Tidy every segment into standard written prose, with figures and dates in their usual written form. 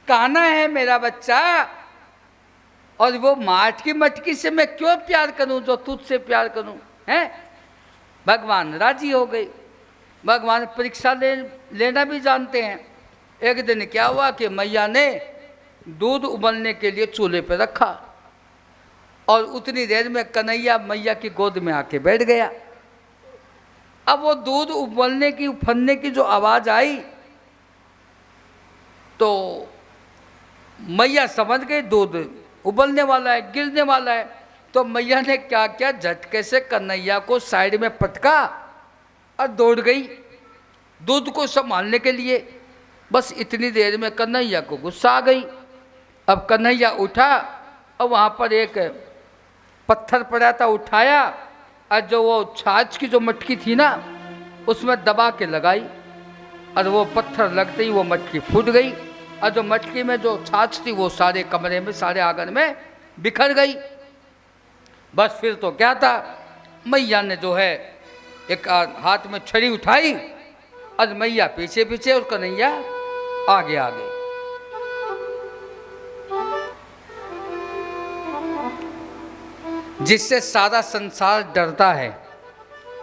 कान्हा है मेरा बच्चा, और वो माठ की मटकी से मैं क्यों प्यार करूं जो तुझसे प्यार करूं, हैं? भगवान राजी हो गए। भगवान परीक्षा लेना भी जानते हैं। एक दिन क्या हुआ कि मैया ने दूध उबलने के लिए चूल्हे पे रखा, और उतनी देर में कन्हैया मैया की गोद में आके बैठ गया। अब वो दूध उबलने की, उफनने की जो आवाज़ आई तो मैया समझ गई दूध उबलने वाला है, गिरने वाला है। तो मैया ने क्या किया, झटके से कन्हैया को साइड में पटका और दौड़ गई दूध को संभालने के लिए। बस इतनी देर में कन्हैया को गुस्सा आ गई। अब कन्हैया उठा और वहाँ पर एक पत्थर पड़ा था, उठाया और जो वो छाछ की जो मटकी थी ना उसमें दबा के लगाई, और वो पत्थर लगते ही वो मटकी फूट गई, और जो मटकी में जो छाछ थी वो सारे कमरे में, सारे आंगन में बिखर गई। बस फिर तो क्या था, मैया ने जो है एक हाथ में छड़ी उठाई, और मैया पीछे पीछे और कन्हैया आगे आगे। जिससे सारा संसार डरता है,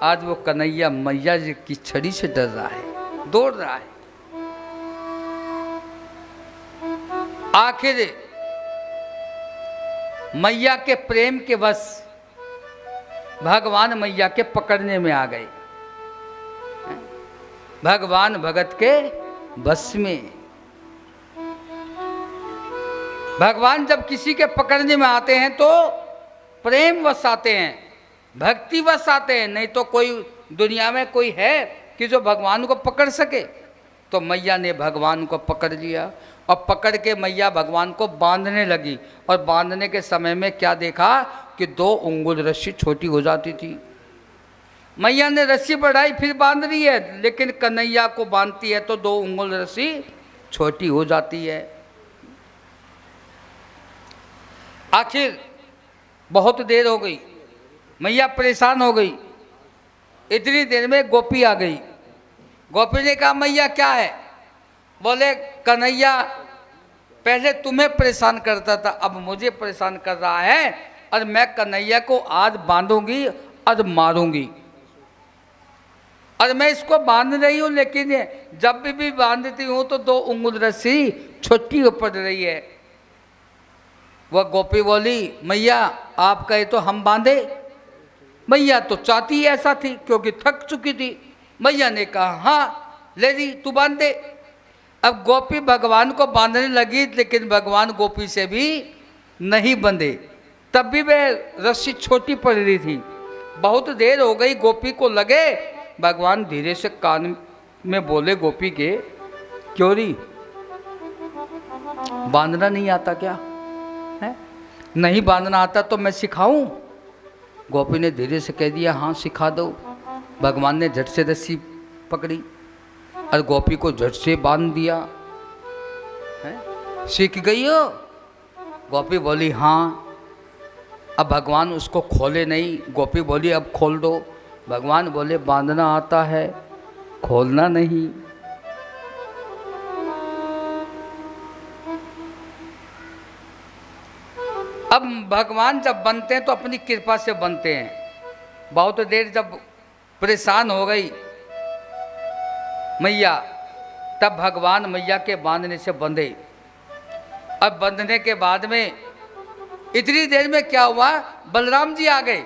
आज वो कन्हैया मैया जी की छड़ी से डर रहा है, दौड़ रहा है। आखिर मैया के प्रेम के वश भगवान मैया के पकड़ने में आ गए। भगवान भगत के बस में। भगवान जब किसी के पकड़ने में आते हैं तो प्रेम वश आते हैं, भक्ति वश आते हैं, नहीं तो कोई दुनिया में कोई है कि जो भगवान को पकड़ सके। तो मैया ने भगवान को पकड़ लिया, और पकड़ के मैया भगवान को बांधने लगी, और बांधने के समय में क्या देखा कि 2 उंगल रस्सी छोटी हो जाती थी। मैया ने रस्सी बढ़ाई, फिर बांध रही है, लेकिन कन्हैया को बांधती है तो 2 उंगल रस्सी छोटी हो जाती है। आखिर बहुत देर हो गई, मैया परेशान हो गई। इतनी देर में गोपी आ गई। गोपी ने कहा मैया क्या है? बोले कन्हैया पहले तुम्हें परेशान करता था, अब मुझे परेशान कर रहा है, और मैं कन्हैया को आज बांधूंगी और मारूंगी। और मैं इसको बांध रही हूँ, लेकिन जब भी बांधती हूँ तो 2 उंगल रस्सी छोटी हो पड़ रही है। वह गोपी बोली मैया आप कहे तो हम बांधे। मैया तो चाहती ऐसा थी क्योंकि थक चुकी थी। मैया ने कहा हाँ ले ली, तू बांध दे। अब गोपी भगवान को बांधने लगी, लेकिन भगवान गोपी से भी नहीं बंधे। तब भी वह रस्सी छोटी पड़ रही थी। बहुत देर हो गई, गोपी को लगे। भगवान धीरे से कान में बोले गोपी के, क्यों री बांधना नहीं आता क्या है? नहीं बांधना आता तो मैं सिखाऊं? गोपी ने धीरे से कह दिया हाँ सिखा दो। भगवान ने झट से रस्सी पकड़ी और गोपी को झट से बांध दिया। सीख गई हो? गोपी बोली हाँ। अब भगवान उसको खोले नहीं। गोपी बोली अब खोल दो। भगवान बोले बांधना आता है, खोलना नहीं। अब भगवान जब बनते हैं तो अपनी कृपा से बनते हैं। बहुत देर जब परेशान हो गई मैया, तब भगवान मैया के बांधने से बंधे। अब बंधने के बाद में इतनी देर में क्या हुआ, बलराम जी आ गए।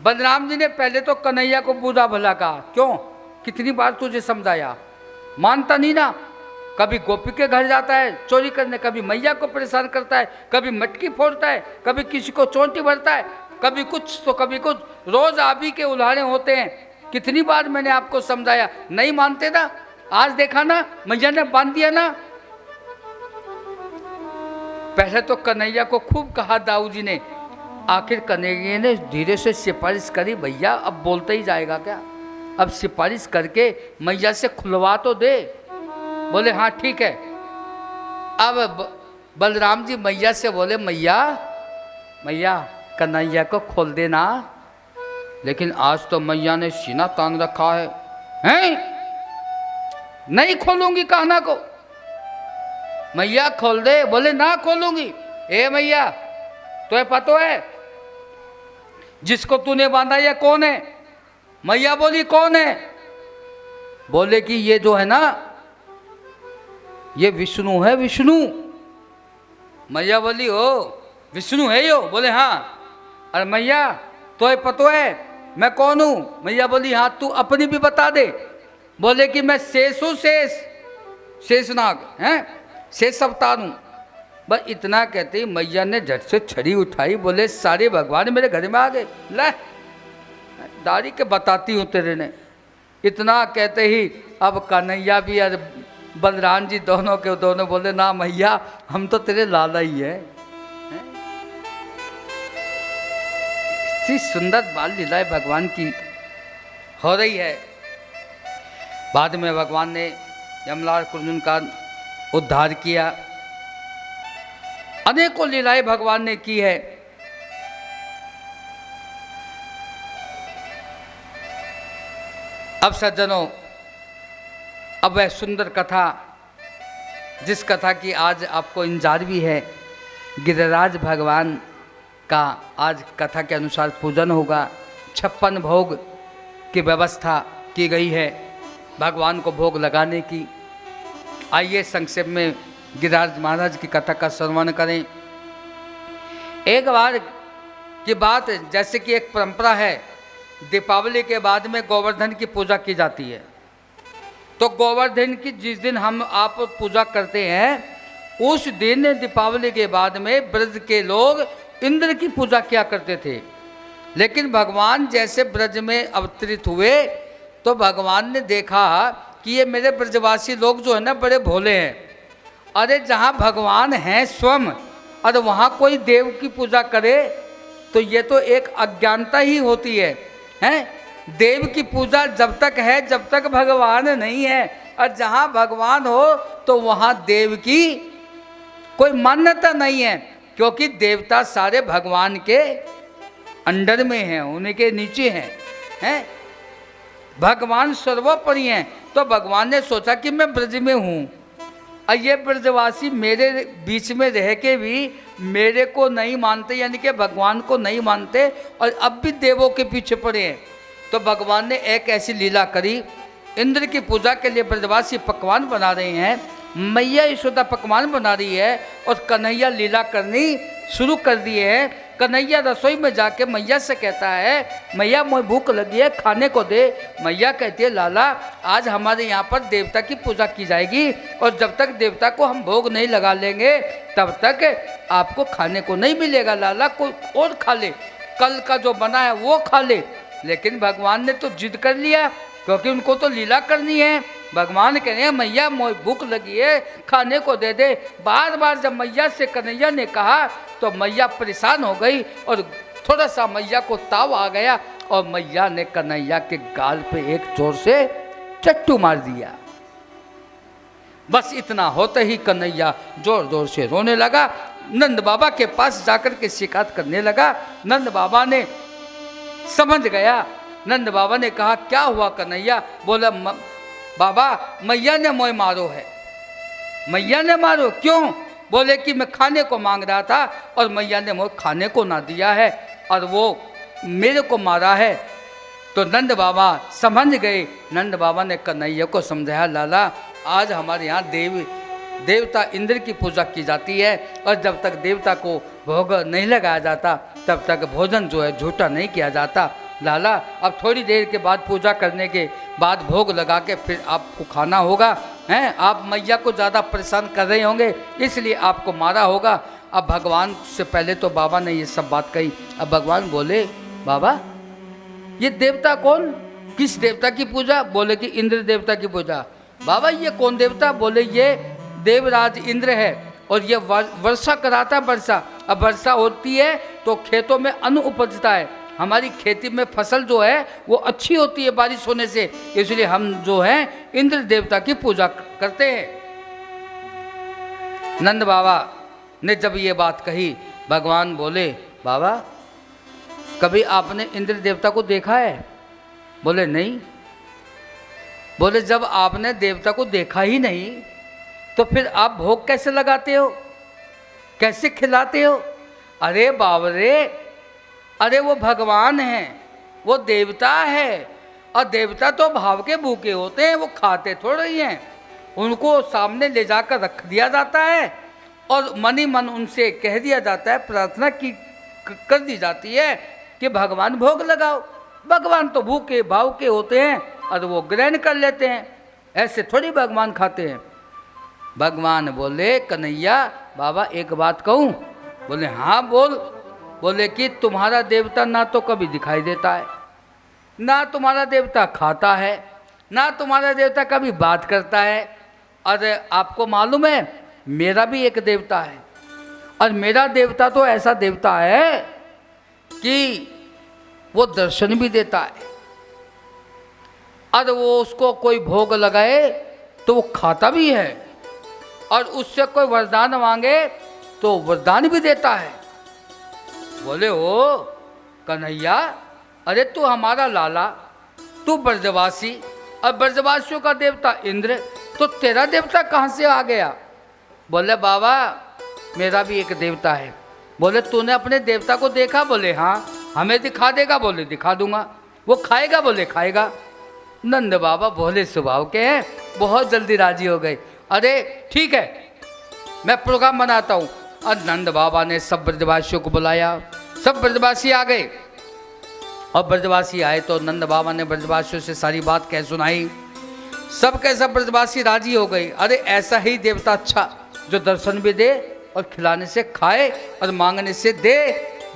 बलराम जी ने पहले तो कन्हैया को बुरा भला कहा, क्यों कितनी बार तुझे समझाया, मानता नहीं ना। कभी गोपी के घर जाता है चोरी करने, कभी मैया को परेशान करता है, कभी मटकी फोड़ता है, कभी किसी को चोंटी भरता है, कभी कुछ तो कभी कुछ। रोज आप ही के उल्हाड़े होते हैं। कितनी बार मैंने आपको समझाया, नहीं मानते ना। आज देखा ना मैया ने बांध दिया ना। पहले तो कन्हैया को खूब कहा दाऊ जी ने। आखिर कन्हैया ने धीरे से सिफारिश करी, भैया अब बोलते ही जाएगा क्या, अब सिफारिश करके मैया से खुलवा तो दे। बोले हाँ ठीक है। अब बलराम जी मैया से बोले मैया मैया कन्हैया को खोल देना। लेकिन आज तो मैया ने सीना तान रखा है, हैं? नहीं खोलूंगी कहना को। मैया खोल दे। बोले ना खोलूंगी। ए मैया तो पता है जिसको तूने बांधा ये कौन है? मैया बोली कौन है? बोले कि ये जो है ना ये विष्णु है, विष्णु। मैया बोली ओ विष्णु है यो? बोले हाँ। अरे मैया तो ये पता है मैं कौन हूँ? मैया बोली हाँ तू अपनी भी बता दे। बोले कि मैं शेष हूँ, शेषनाग हैं, शेष अवतार हूँ। बस इतना कहते ही मैया ने झट से छड़ी उठाई। बोले सारे भगवान मेरे घर में आ गए। ले दाढ़ी के बताती हूँ तेरे ने। इतना कहते ही अब कन्हैया भी और बलराम जी दोनों के दोनों बोले ना मैया हम तो तेरे लाला ही है। इतनी सुंदर बाल लीलाएं भगवान की हो रही है। बाद में भगवान ने यमला कुंजन का उद्धार किया। अनेकों लीलाएं भगवान ने की है। अब सज्जनों, अब वह सुंदर कथा जिस कथा की आज आपको इंतजार भी है, गिरिराज भगवान का आज कथा के अनुसार पूजन होगा। 56 भोग की व्यवस्था की गई है भगवान को भोग लगाने की। आइए संक्षेप में गिरिराज महाराज की कथा का श्रवण करें। एक बार की बात, जैसे कि एक परंपरा है दीपावली के बाद में गोवर्धन की पूजा की जाती है। तो गोवर्धन की जिस दिन हम आप पूजा करते हैं उस दिन दीपावली के बाद में ब्रज के लोग इंद्र की पूजा किया करते थे। लेकिन भगवान जैसे ब्रज में अवतरित हुए तो भगवान ने देखा कि ये मेरे ब्रजवासी लोग जो है ना बड़े भोले हैं। अरे जहाँ भगवान हैं स्वयं और वहाँ कोई देव की पूजा करे तो ये तो एक अज्ञानता ही होती है, हैं? देव की पूजा जब तक है जब तक भगवान नहीं है, और जहाँ भगवान हो तो वहाँ देव की कोई मान्यता नहीं है, क्योंकि देवता सारे भगवान के अंडर में हैं, उनके नीचे हैं। भगवान सर्वोपरि हैं। तो भगवान ने सोचा कि मैं ब्रज में हूँ और ये ब्रजवासी मेरे बीच में रह के भी मेरे को नहीं मानते, यानी कि भगवान को नहीं मानते और अब भी देवों के पीछे पड़े हैं। तो भगवान ने एक ऐसी लीला करी। इंद्र की पूजा के लिए ब्रजवासी पकवान बना रहे हैं, मैया यशोदा पकवान बना रही है और कन्हैया लीला करनी शुरू कर दी है। कन्हैया रसोई में जाके मैया से कहता है मैया मुझे भूख लगी है, खाने को दे। मैया कहती है लाला आज हमारे यहाँ पर देवता की पूजा की जाएगी और जब तक देवता को हम भोग नहीं लगा लेंगे तब तक आपको खाने को नहीं मिलेगा। लाला कोई और खा ले, कल का जो बना है वो खा ले। लेकिन भगवान ने तो जिद कर लिया क्योंकि उनको तो लीला करनी है। भगवान कह रहे हैं मैया मुझे भूख लगी है, खाने को दे दे। बार बार जब मैया से कन्हैया ने कहा तो मैया परेशान हो गई और थोड़ा सा मैया को ताव आ गया और मैया ने कन्हैया के गाल पे एक जोर से चट्टू मार दिया। बस इतना होते ही कन्हैया जोर जोर से रोने लगा। नंद बाबा के पास जाकर के शिकायत करने लगा। नंद बाबा ने समझ गया। नंद बाबा ने कहा क्या हुआ कन्हैया? बोला बाबा मैया ने मोय मारो है। मैया ने मारो? क्यों? बोले कि मैं खाने को मांग रहा था और मैया ने मोय खाने को ना दिया है और वो मेरे को मारा है। तो नंद बाबा समझ गए। नंद बाबा ने कन्हैया को समझाया लाला आज हमारे यहाँ देवता इंद्र की पूजा की जाती है और जब तक देवता को भोग नहीं लगाया जाता तब तक भोजन जो है झूठा नहीं किया जाता। लाला अब थोड़ी देर के बाद पूजा करने के बाद भोग लगा के फिर आपको खाना होगा, हैं? आप मैया को ज़्यादा परेशान कर रहे होंगे इसलिए आपको मारा होगा। अब भगवान से पहले तो बाबा ने ये सब बात कही। अब भगवान बोले बाबा ये देवता कौन, किस देवता की पूजा? बोले कि इंद्र देवता की पूजा। बाबा ये कौन देवता? बोले ये देवराज इंद्र है और ये वर्षा कराता वर्षा। अब वर्षा होती है तो खेतों में अन्न उपजता है, हमारी खेती में फसल जो है वो अच्छी होती है बारिश होने से, इसलिए हम जो है इंद्र देवता की पूजा करते हैं। नंद बाबा ने जब ये बात कही भगवान बोले बाबा कभी आपने इंद्र देवता को देखा है? बोले नहीं। बोले जब आपने देवता को देखा ही नहीं तो फिर आप भोग कैसे लगाते हो, कैसे खिलाते हो? अरे बाबरे, अरे वो भगवान है, वो देवता है, और देवता तो भाव के भूखे होते हैं, वो खाते थोड़े ही हैं। उनको सामने ले जाकर रख दिया जाता है और मन ही मन उनसे कह दिया जाता है, प्रार्थना की कर दी जाती है कि भगवान भोग लगाओ। भगवान तो भूखे भाव के होते हैं और वो ग्रहण कर लेते हैं, ऐसे थोड़ी भगवान खाते हैं। भगवान बोले, कन्हैया बाबा एक बात कहूँ? बोले हाँ बोल। बोले कि तुम्हारा देवता ना तो कभी दिखाई देता है, ना तुम्हारा देवता खाता है, ना तुम्हारा देवता कभी बात करता है। और आपको मालूम है मेरा भी एक देवता है, और मेरा देवता तो ऐसा देवता है कि वो दर्शन भी देता है, और वो उसको कोई भोग लगाए तो वो खाता भी है, और उससे कोई वरदान मांगे तो वरदान भी देता है। बोले ओ कन्हैया, अरे तू हमारा लाला, तू ब्रजवासी, और ब्रजवासियों का देवता इंद्र, तो तेरा देवता कहाँ से आ गया? बोले बाबा मेरा भी एक देवता है। बोले तूने अपने देवता को देखा? बोले हाँ। हमें दिखा देगा? बोले दिखा दूंगा। वो खाएगा? बोले खाएगा। नंद बाबा भोले स्वभाव के हैं, बहुत जल्दी राजी हो गए। अरे ठीक है, मैं प्रोग्राम बनाता हूँ। और नंद बाबा ने सब ब्रजवासियों को बुलाया, सब ब्रजवासी आ गए। और ब्रजवासी आए तो नंद बाबा ने ब्रजवासियों से सारी बात कह सुनाई। सब के सब ब्रजवासी राजी हो गए। अरे ऐसा ही देवता अच्छा, जो दर्शन भी दे और खिलाने से खाए और मांगने से दे,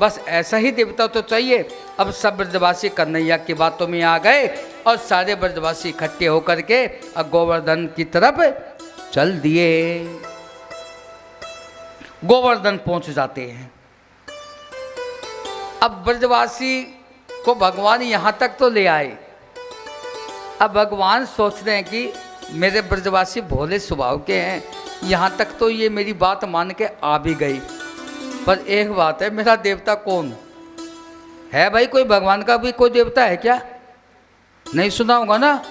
बस ऐसा ही देवता तो चाहिए। अब सब ब्रजवासी कन्हैया की बातों में आ गए और सारे ब्रजवासी इकट्ठे होकर के गोवर्धन की तरफ चल दिए। गोवर्धन पहुंच जाते हैं। अब ब्रजवासी को भगवान यहाँ तक तो ले आए। अब भगवान सोच रहे हैं कि मेरे ब्रजवासी भोले स्वभाव के हैं, यहाँ तक तो ये मेरी बात मान के आ भी गई। पर एक बात है, मेरा देवता कौन है? भाई कोई भगवान का भी कोई देवता है क्या? नहीं सुना होगा ना,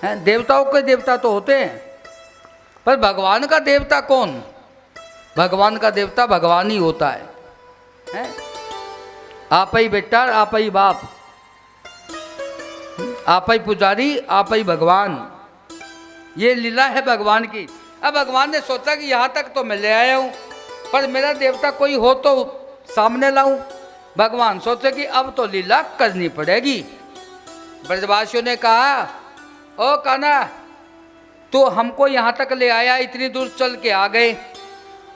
है? देवताओं के देवता तो होते हैं, पर भगवान का देवता कौन? भगवान का देवता भगवान ही होता है? आप ही बेटा, आप ही बाप, आप ही पुजारी, आप ही भगवान। ये लीला है भगवान की। अब भगवान ने सोचा कि यहाँ तक तो मैं ले आया हूँ, पर मेरा देवता कोई हो तो सामने लाऊं। भगवान सोचे कि अब तो लीला करनी पड़ेगी। ब्रजवासियों ने कहा, ओ कान्हा, तो हमको यहाँ तक ले आया, इतनी दूर चल के आ गए,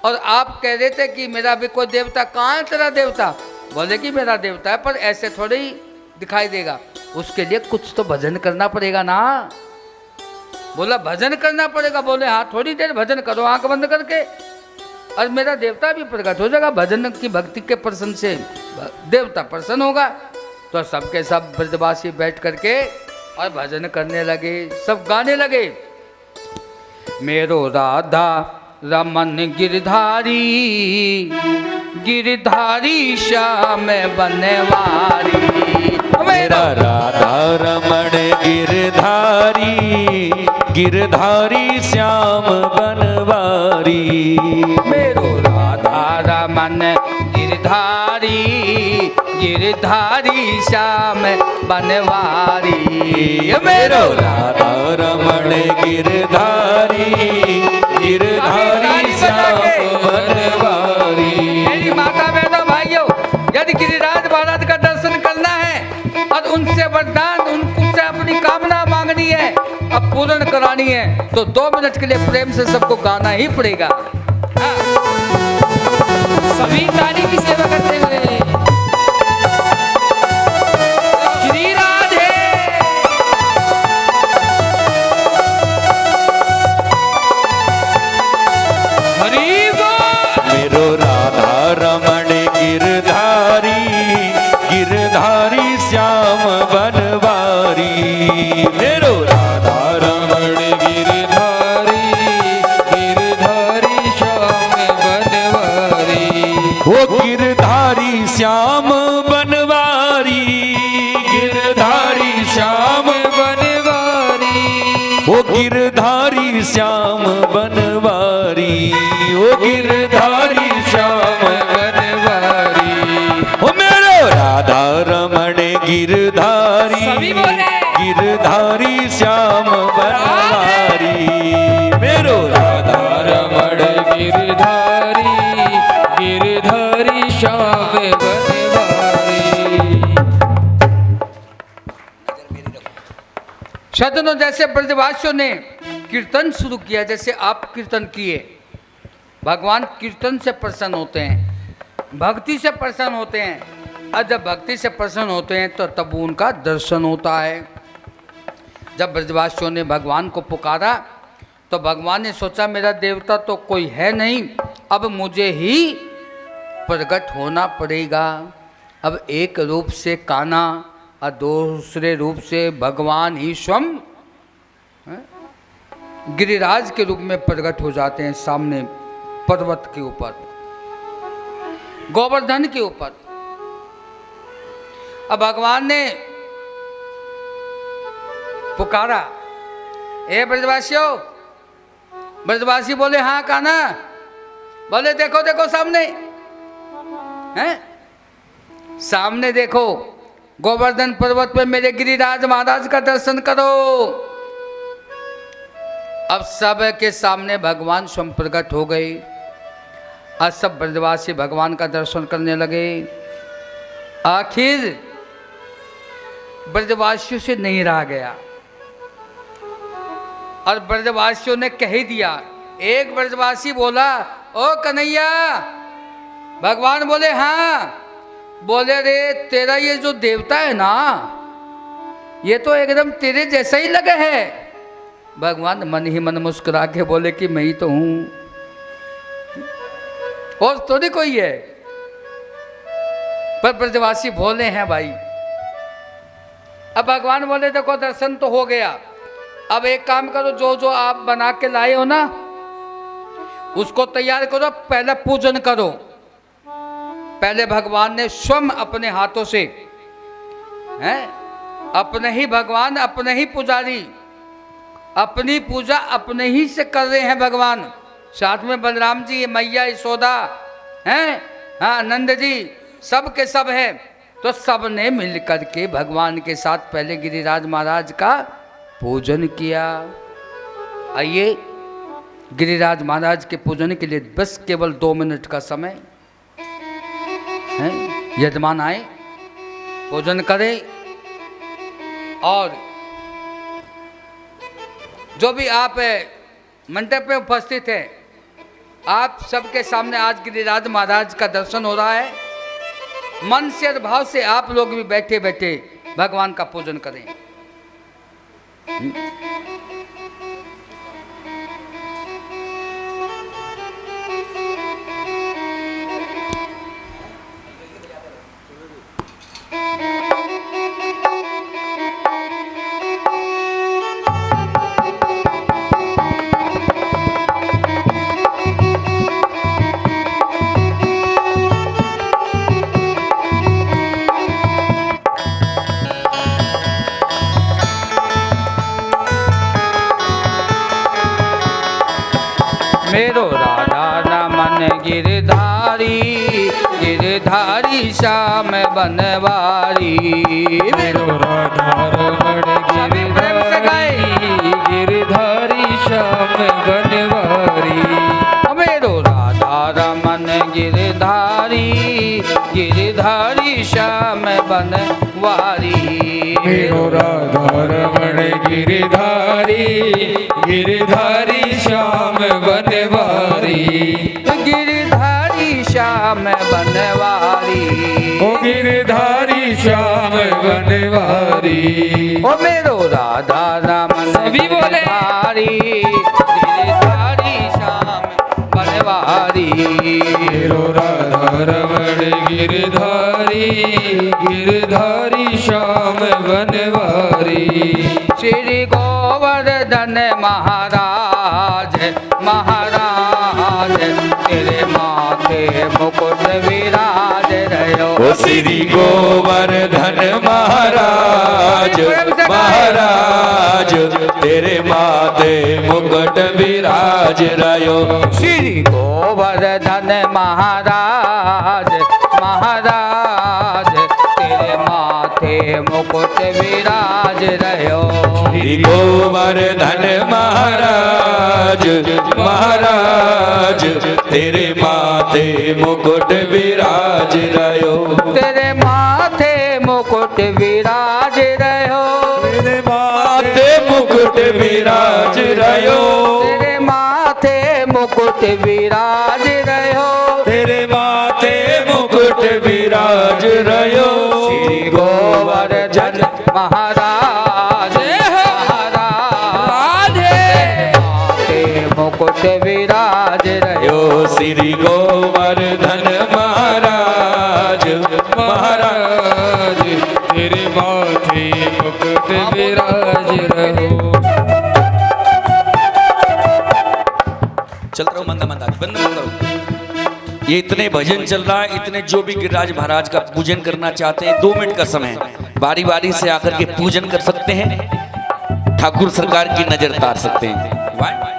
और आप कह रहे थे कि मेरा भी कोई देवता। कहाँ है तेरा देवता? बोले कि मेरा देवता है, पर ऐसे थोड़े ही दिखाई देगा, उसके लिए कुछ तो भजन करना पड़ेगा ना। बोला भजन करना पड़ेगा? बोले हाँ, थोड़ी देर भजन करो आंख बंद करके, और मेरा देवता भी प्रकट हो जाएगा। भजन की भक्ति के प्रसन्न से देवता प्रसन्न होगा। तो सबके सब ब्रजवासी बैठ करके और भजन करने लगे, सब गाने लगे। मेरो राधा रमन गिरधारी, गिरधारी श्याम बनवारी। मेरा राधा रमण गिरधारी, गिरधारी श्याम बनवारी। मेरो राधा रमन गिरधारी, गिरधारी श्याम बनवारी। मेरो राधा रमण गिरधारी, गिरधारी श्याम बनवारी। मेरी माता बहनों भाइयों, यदि गिरिराज महाराज का दर्शन करना है और उनसे वरदान, उनसे अपनी कामना मांगनी है, अब पूर्ण करानी है, तो 2 मिनट के लिए प्रेम से सबको गाना ही पड़ेगा। हाँ। सभी ताली की सेवा करते हुए श्री राधे। हरि बोल। मेरो राधा रमण गिरधारी, गिरधारी श्याम बनवारी। मेरो राधा रमण गिरधारी, गिरधारी श्याम बनवारी। वो गिरधारी श्याम बनवारी, गिरधारी श्याम बनवारी। वो गिरधारी श्याम बनवारी। गिरधारी श्याम बनवारी। ओ मेरो राधा रमण गिरधारी सभी बोले। गिरधारी श्याम बनवारी मेरो राधा रमण गिरधारी गिरधारी श्याम बनवारी। सदनों जैसे ब्रजवासियों ने कीर्तन शुरू किया, जैसे आप कीर्तन किए, भगवान कीर्तन से प्रसन्न होते हैं, भक्ति से प्रसन्न होते हैं। और जब भक्ति से प्रसन्न होते हैं तो तब उनका दर्शन होता है। जब ब्रजवासियों ने भगवान को पुकारा तो भगवान ने सोचा मेरा देवता तो कोई है नहीं, अब मुझे ही प्रकट होना पड़ेगा। अब एक रूप से कान्हा और दूसरे रूप से भगवान ही स्वयं गिरिराज के रूप में प्रकट हो जाते हैं सामने पर्वत के ऊपर, गोवर्धन के ऊपर। अब भगवान ने पुकारा, ए ब्रजवासियों। ब्रजवासी बोले हाँ कान्हा। बोले देखो देखो सामने हैं, सामने देखो गोवर्धन पर्वत पे मेरे गिरिराज महाराज का दर्शन करो। अब सब के सामने भगवान स्वयं प्रकट हो गए और सब ब्रजवासी भगवान का दर्शन करने लगे। आखिर ब्रजवासियों से नहीं रहा गया और ब्रजवासियों ने कह ही दिया। एक ब्रजवासी बोला, ओ कन्हैया। भगवान बोले हाँ। बोले रे तेरा ये जो देवता है ना, ये तो एकदम तेरे जैसा ही लगे है। भगवान मन ही मन मुस्कुरा के बोले कि मैं ही तो हूं, और तो नहीं कोई है। पर ब्रजवासी भोले हैं भाई। अब भगवान बोले देखो दर्शन तो हो गया, अब एक काम करो, जो जो आप बना के लाए हो ना उसको तैयार करो, पहले पूजन करो। पहले भगवान ने स्वयं अपने हाथों से हैं, अपने ही भगवान, अपने ही पुजारी, अपनी पूजा अपने ही से कर रहे हैं भगवान। साथ में बलराम जी, मैया यशोदा हैं, हाँ नंद जी, सब के सब है। तो सब ने मिल करके भगवान के साथ पहले गिरिराज महाराज का पूजन किया। आइए गिरिराज महाराज के पूजन के लिए बस केवल 2 मिनट का समय है। यजमान आए, पूजन करें, और जो भी आप मंडप में उपस्थित हैं, आप सबके सामने आज गिरिराज महाराज का दर्शन हो रहा है। मन से और भाव से आप लोग भी बैठे बैठे भगवान का पूजन करें। मेरो राधा रमन गिरधारी, गिरधारी श्याम बनवारी। मेरो राधा रमण गिरधारी, गिरधारी श्याम बनवारी। मेरो राधा रमन गिरधारी, गिरधारी श्याम बनवारी। मेरो राधा रमण गिरधारी, गिरधारी श्याम बनवारी। गिरधारी श्याम बनवारी, ओ गिरधारी श्याम बनवारी। ओ मेरो राधा रमन सभी बोले। गिरधारी, गिरधारी श्याम बनवारी। मेरो राधा रमण गिरधारी, गिरधारी श्याम बनवारी। श्री गोवर्धन महाराज, महाराज तेरे माथे मुकुट विराज रहो। ओ श्री गोवर्धन महाराज महाराज तेरे माथे मुकुट विराज रयो श्री गोवर्धन महाराज महाराज तेरे माथे मुकुट विराज रहो श्री गोवर्धन महाराज महाराज तेरे माथे मुकुट विराज रयो तेरे माथे मुकुट विराज रहो तेरे माथे मुकुट विराज रयो तेरे माथे मुकुट विराज रहो तेरे माथे मुकुट विराज रयो श्री गोवर्धन महाराज महाराज माथे मुकुट विराज रहो यो श्री गोवर्धन महाराज महाराज तेरे माथे मुकुट विराज रहो। चल रहा हूं मंदा मंदा बंद मत करो। ये इतने भजन चल रहा है, इतने जो भी गिरिराज महाराज का पूजन करना चाहते हैं 2 मिनट का समय है, बारी बारी से आकर के पूजन कर सकते हैं, ठाकुर सरकार की नजर तार सकते हैं। 1 2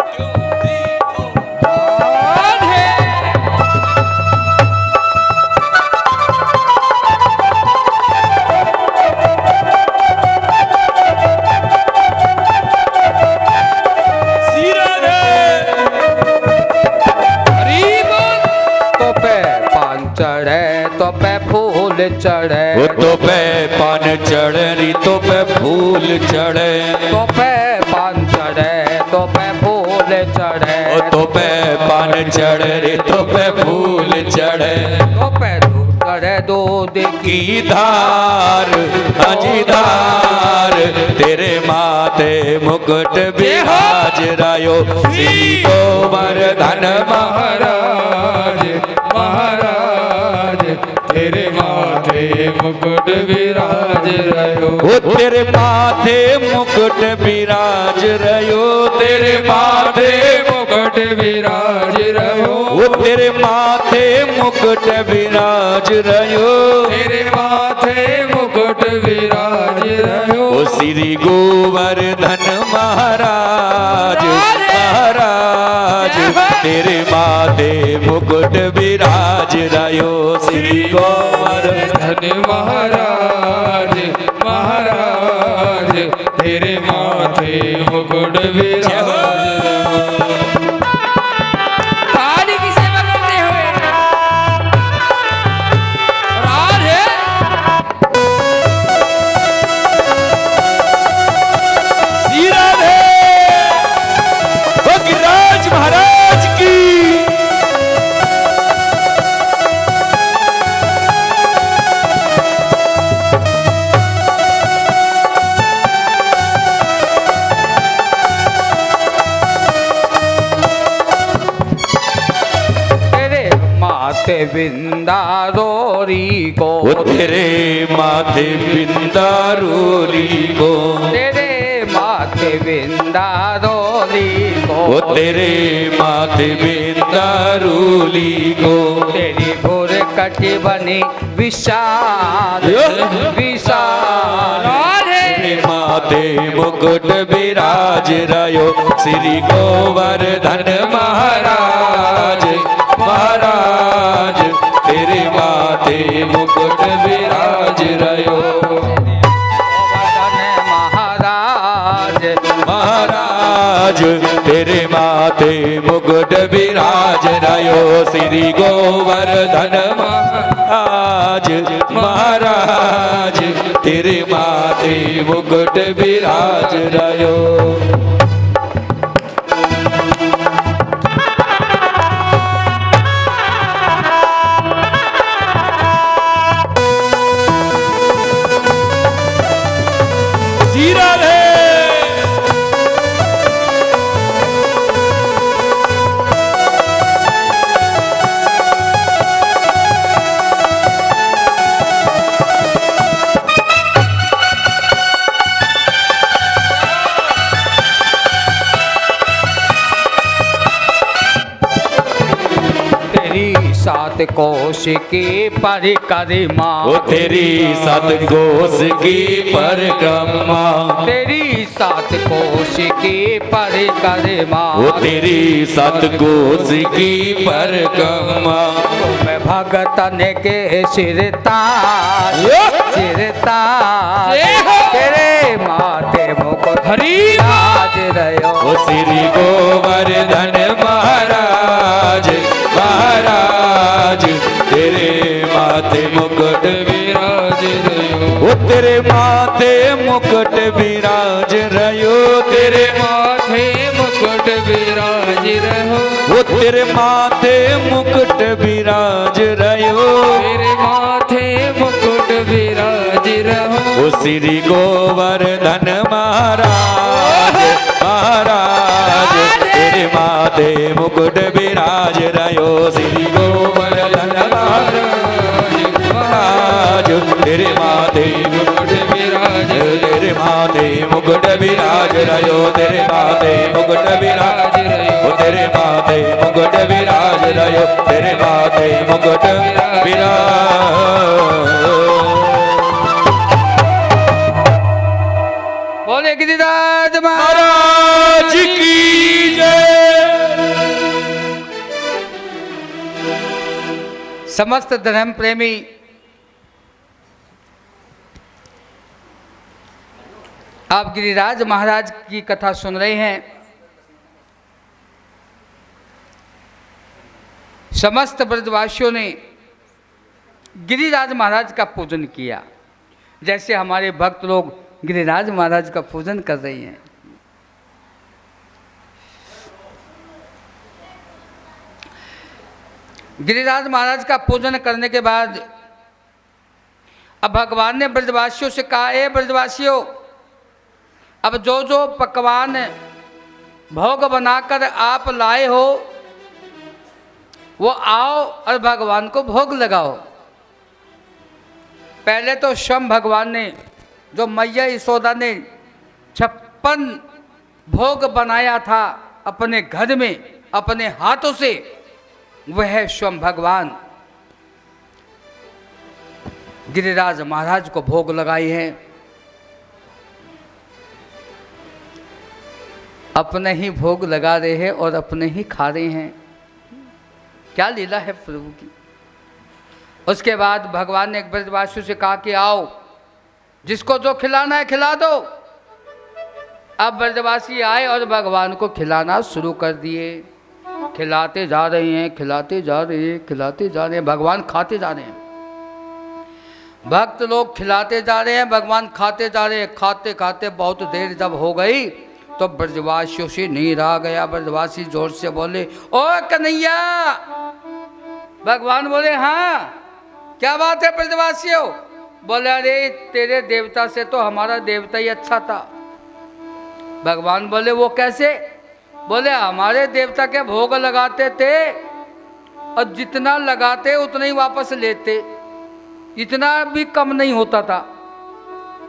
चढ़े तो पे फूल चढ़े वो तो पे पान चढ़ी तो पे फूल चढ़े तो पे पान चढ़े तो पे फूल चढ़े वो तो पे पान चढ़े तो पे फूल चढ़े तो पे दूध चढ़े दूध की धार हाजी धार तेरे माथे मुकुट विराज रयो श्री गोवर्धन महाराज महाराज तेरे माथे मुकुट विराज रहो वो तेरे माथे मुकुट विराज रयो तेरे माथे मुकुट विराज रहो वो तेरे माथे मुकुट विराज रयो तेरे माथे मुकुट विराज रहो ओ श्री गोवर्धन महाराज महाराज तेरे माथे मुकुट विराज रयो श्री गोवर्धन धन महाराज महाराज तेरे माथे मुकुट विराज ताली की सेवा करते हुए राधे श्री राधे ओ गिरिराज महाराज की तेरे माथे बिंदारोरी को वो तेरे माथे बिंदारोली को तेरे माथे बिंदारोरी को वो तेरे माथे बिंदारोली को तेरी भोर कटी बनी विशाल विशाल तेरे माथे मुकुट विराज रयो श्री गोवर्धन महाराज महाराज तेरे माथे मुकुट विराज रयो गोवर्धन महाराज महाराज तेरे माथे मुकुट विराज रयो श्री गोवर्धन महाराज महाराज तेरे माथे मुकुट विराज रयो श्री राधे सात कोश की परिक्रमा, वो तेरी सात कोस की परिक्रमा, तेरी सात कोश की परिक्रमा, वो तेरी सात कोस की परिक्रमा। तुम भगतन के सिरताज, सिरताज तेरे माथे मुकुट हरि राज रहो। वो श्री गोवर्धन महाराज, महाराज तेरे माथे मुकुट, विराज रहो, वो तेरे माथे मुकुट विराज रहो, तेरे माथे मुकुट विराज रहो, वो तेरे माथे मुकुट विराज रहो, तेरे माथे मुकुट विराज रहो। वो श्री गोवर्धन महाराज, महाराज तेरे माथे मुकुट विराज रहो, श्री गोवर्धन महाराज, महाराज तेरे माथे मुकुट विराज, तेरे माथे मुकुट विराज रहो, तेरे माथे मुकुट विराज रहो, तेरे माथे मुकुट विराज रहो, तेरे माथे मुकुट विराज। बोले गिरिराज महाराज की जय। समस्त धर्म प्रेमी आप गिरिराज महाराज की कथा सुन रहे हैं। समस्त ब्रजवासियों ने गिरिराज महाराज का पूजन किया, जैसे हमारे भक्त लोग गिरिराज महाराज का पूजन कर रहे हैं। गिरिराज महाराज का पूजन करने के बाद अब भगवान ने ब्रजवासियों से कहा, ए ब्रजवासियों, अब जो जो पकवान भोग बनाकर आप लाए हो वो आओ और भगवान को भोग लगाओ। पहले तो स्वयं भगवान ने, जो मैया यशोदा ने 56 भोग बनाया था अपने घर में अपने हाथों से, वह स्वयं भगवान गिरिराज महाराज को भोग लगाए हैं। अपने ही भोग लगा रहे हैं और अपने ही खा रहे हैं। क्या लीला है प्रभु की। उसके बाद भगवान ने एक ब्रजवासियों से कहा कि आओ, जिसको जो खिलाना है खिला दो। अब ब्रजवासी आए और भगवान को खिलाना शुरू कर दिए। खिलाते जा रहे हैं, खिलाते जा रहे हैं, खिलाते जा रहे हैं, भगवान खाते जा रहे हैं। भक्त लोग खिलाते जा रहे हैं, भगवान खाते जा रहे हैं। खाते खाते बहुत देर जब हो गई तो ब्रजवासियों से नहीं रहा गया। ब्रजवासी जोर से बोले, ओ कन्हैया। भगवान बोले, हाँ क्या बात है ब्रजवासियों। बोले, अरे तेरे देवता से तो हमारा देवता ही अच्छा था। भगवान बोले, वो कैसे। बोले, हमारे देवता के भोग लगाते थे और जितना लगाते उतना ही वापस लेते, इतना भी कम नहीं होता था।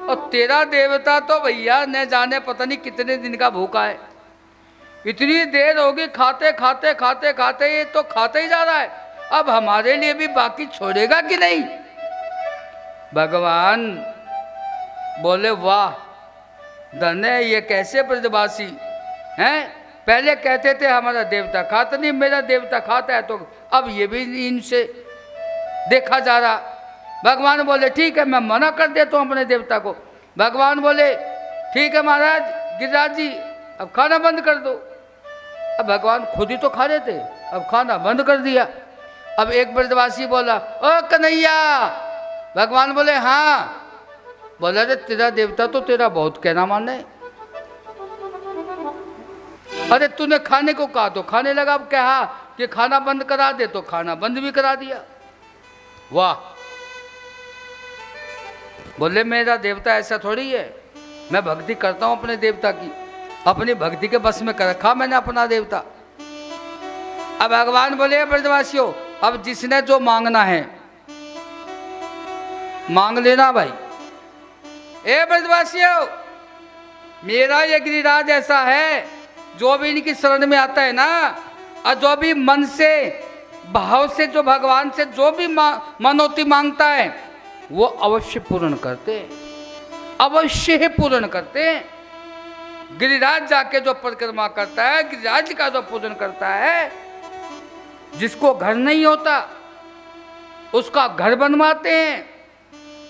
और तेरा देवता तो भैया न जाने पता नहीं कितने दिन का भूखा है। इतनी देर होगी खाते खाते खाते खाते, ये तो खाते ही जा रहा है। अब हमारे लिए भी बाकी छोड़ेगा कि नहीं। भगवान बोले, वाह धन्य है ये कैसे ब्रजवासी हैं। पहले कहते थे हमारा देवता खाता नहीं, मेरा देवता खाता है, तो अब ये भी इनसे देखा जा रहा। भगवान बोले, ठीक है मैं मना कर देता हूँ अपने देवता को। भगवान बोले, ठीक है महाराज गिरिराज जी, अब खाना बंद कर दो। अब भगवान खुद ही तो खा रहे थे, अब खाना बंद कर दिया। अब एक ब्रजवासी बोला, ओ कन्हैया। भगवान बोले, हाँ। बोला, अरे तेरा देवता तो तेरा बहुत कहना मानना है। अरे तूने खाने को कहा तो खाने लगा, अब कहा कि खाना बंद करा दे तो खाना बंद भी करा दिया। वाह। बोले, मेरा देवता ऐसा थोड़ी है, मैं भक्ति करता हूं अपने देवता की, अपनी भक्ति के बस में कर रखा मैंने अपना देवता। अब भगवान बोले, ब्रजवासियों अब जिसने जो मांगना है मांग लेना भाई। ए ब्रजवासियों, मेरा ये गिरिराज ऐसा है, जो भी इनकी शरण में आता है ना, और जो भी मन से भाव से जो भगवान से जो भी मनौती मांगता है वो अवश्य पूर्ण करते हैं, अवश्य ही पूर्ण करते हैं। गिरिराज जाके जो परिक्रमा करता है, गिरिराज का जो पूजन करता है, जिसको घर नहीं होता उसका घर बनवाते हैं,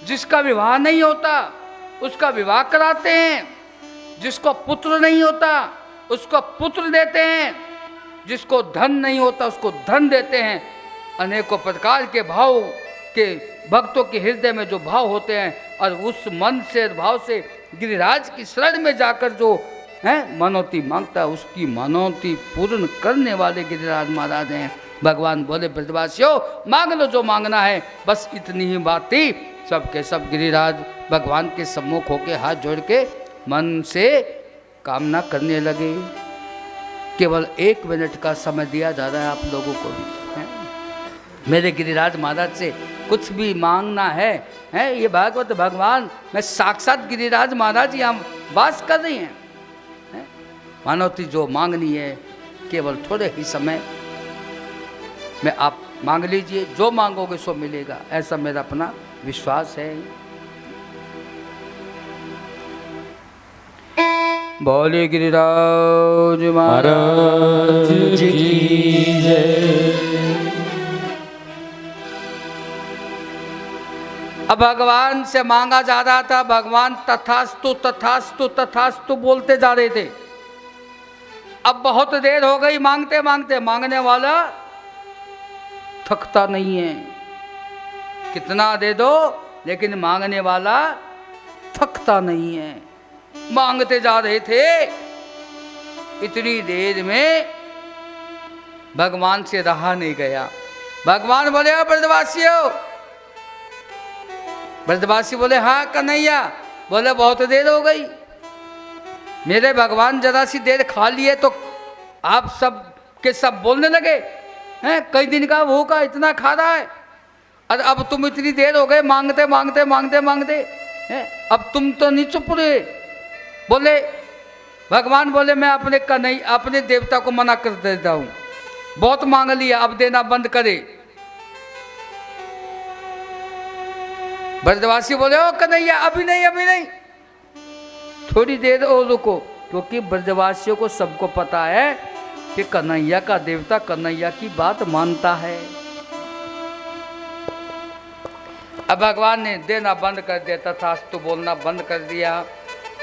जिसका विवाह नहीं होता उसका विवाह कराते हैं, जिसको पुत्र नहीं होता उसको पुत्र देते हैं, जिसको धन नहीं होता उसको धन देते हैं। अनेकों प्रकार के भाव के भक्तों के हृदय में जो भाव होते हैं और उस मन से भाव से गिरिराज की शरण में जाकर जो है मनौती मांगता है उसकी मनौती पूर्ण करने वाले गिरिराज महाराज हैं। भगवान बोले ब्रजवासियों मांग लो जो मांगना है, बस इतनी ही बात थी। सबके सब गिरिराज भगवान के सम्मुख होके हाथ जोड़ के मन से कामना करने लगे। केवल 1 मिनट का समय दिया जा रहा है आप लोगों को भी, है? मेरे गिरिराज महाराज से कुछ भी मांगना है ये भागवत भगवान मैं साक्षात गिरिराज महाराज यहाँ वास कर रही हैं, है? मानवती जो मांगनी है केवल थोड़े ही समय में आप मांग लीजिए, जो मांगोगे सो मिलेगा, ऐसा मेरा अपना विश्वास है। बोले गिरिराज महाराज की जय। अब भगवान से मांगा जा रहा था, भगवान तथास्तु तथास्तु तथास्तु बोलते जा रहे थे। अब बहुत देर हो गई मांगते मांगते, मांगने वाला थकता नहीं है, कितना दे दो लेकिन मांगने वाला थकता नहीं है। मांगते जा रहे थे, इतनी देर में भगवान से रहा नहीं गया। भगवान बोले ब्रजवासियों, ब्रजवासी बोले हाँ कन्हैया। बोले बहुत देर हो गई मेरे भगवान, जरा सी देर खा लिए तो आप सब के सब बोलने लगे हैं कई दिन का भूखा इतना खा रहा है, और अब तुम इतनी देर हो गए मांगते मांगते मांगते मांगते हैं, अब तुम तो नहीं चुप रहे। बोले भगवान बोले मैं अपने कन्हैया अपने देवता को मना कर देता हूँ, बहुत मांग लिया अब देना बंद करे। ब्रजवासी बोले ओ कन्हैया अभी नहीं अभी नहीं, थोड़ी देर और रुको, क्योंकि ब्रजवासियों को सबको पता है कि कन्हैया का देवता कन्हैया की बात मानता है। अब भगवान ने देना बंद कर दिया, तथास्तु बोलना बंद कर दिया।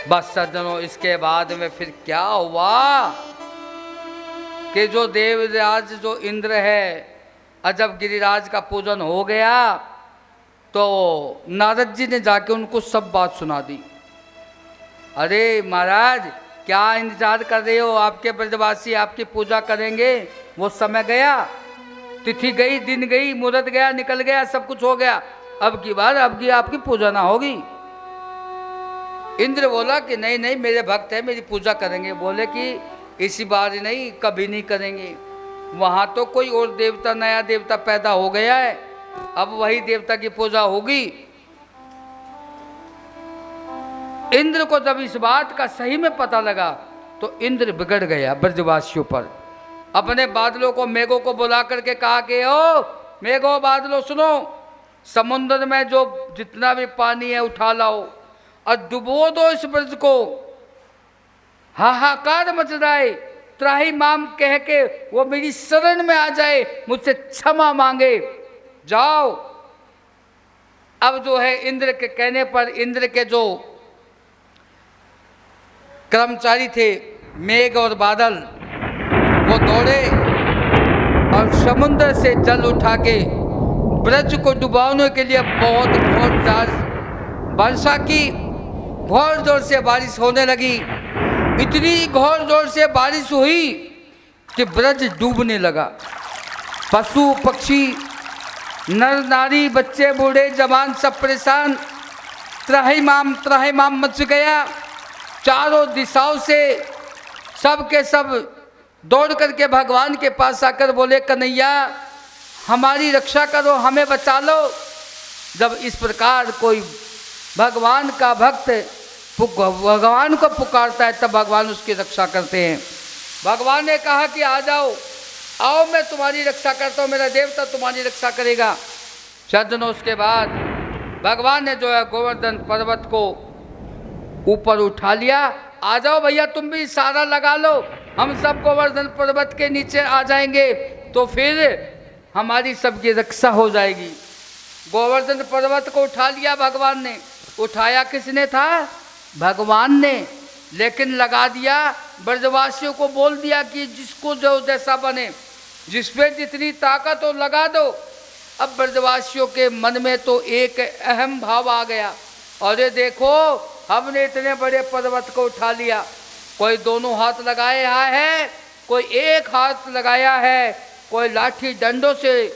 बस सज्जनों इसके बाद में फिर क्या हुआ कि जो देवराज जो इंद्र है, और जब गिरिराज का पूजन हो गया तो नारद जी ने जाके उनको सब बात सुना दी। अरे महाराज क्या इंतजार कर रहे हो, आपके ब्रजवासी आपकी पूजा करेंगे, वो समय गया, तिथि गई, दिन गई, मुहूर्त गया, निकल गया, सब कुछ हो गया, अब की बार अब की आपकी पूजा ना होगी। इंद्र बोला कि नहीं नहीं मेरे भक्त है मेरी पूजा करेंगे। बोले कि इसी बार नहीं कभी नहीं करेंगे, वहाँ तो कोई और देवता नया देवता पैदा हो गया है, अब वही देवता की पूजा होगी। इंद्र को जब इस बात का सही में पता लगा तो इंद्र बिगड़ गया ब्रजवासियों पर। अपने बादलों को मेघों को बुला करके कहा कि ओ मेघों बादलों सुनो, समुद्र में जो जितना भी पानी है उठा लाओ और डुबो दो इस ब्रज को, हाहाकार मच जाए, त्राही माम कह के वो मेरी शरण में आ जाए, मुझसे क्षमा मांगे, जाओ। अब जो है इंद्र के कहने पर इंद्र के जो कर्मचारी थे मेघ और बादल, वो दौड़े और समुद्र से जल उठा के ब्रज को डुबाने के लिए बहुत जोर वर्षा की, घोर जोर से बारिश होने लगी। इतनी घोर जोर से बारिश हुई कि ब्रज डूबने लगा। पशु पक्षी नर नारी बच्चे बूढ़े जवान सब परेशान, त्राहिमाम मच गया। चारों दिशाओं से सब के सब दौड़ करके भगवान के पास आकर बोले कन्हैया हमारी रक्षा करो, हमें बचा लो। जब इस प्रकार कोई भगवान का भक्त भगवान को पुकारता है तब भगवान उसकी रक्षा करते हैं। भगवान ने कहा कि आ जाओ, आओ मैं तुम्हारी रक्षा करता हूँ, मेरा देवता तुम्हारी रक्षा करेगा। सज्जनों, उसके बाद भगवान ने जो है गोवर्धन पर्वत को ऊपर उठा लिया। आ जाओ भैया, तुम भी इशारा लगा लो, हम सब गोवर्धन पर्वत के नीचे आ जाएंगे, तो फिर हमारी सबकी रक्षा हो जाएगी। गोवर्धन पर्वत को उठा लिया भगवान ने। उठाया किसने था? भगवान ने। लेकिन लगा दिया, ब्रजवासियों को बोल दिया कि जिसको जो जैसा बने, जिसपे जितनी ताकत हो लगा दो। अब ब्रजवासियों के मन में तो एक अहम भाव आ गया, अरे देखो हमने इतने बड़े पर्वत को उठा लिया, कोई दोनों हाथ लगाया है, कोई एक हाथ लगाया है, कोई लाठी डंडों से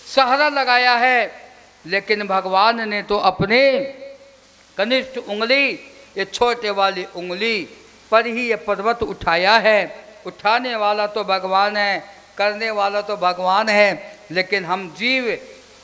सहारा लगाया है, लेकिन भगवान ने तो अपने कनिष्ठ उंगली, ये छोटे वाली उंगली पर ही ये पर्वत उठाया है। उठाने वाला तो भगवान है, करने वाला तो भगवान है, लेकिन हम जीव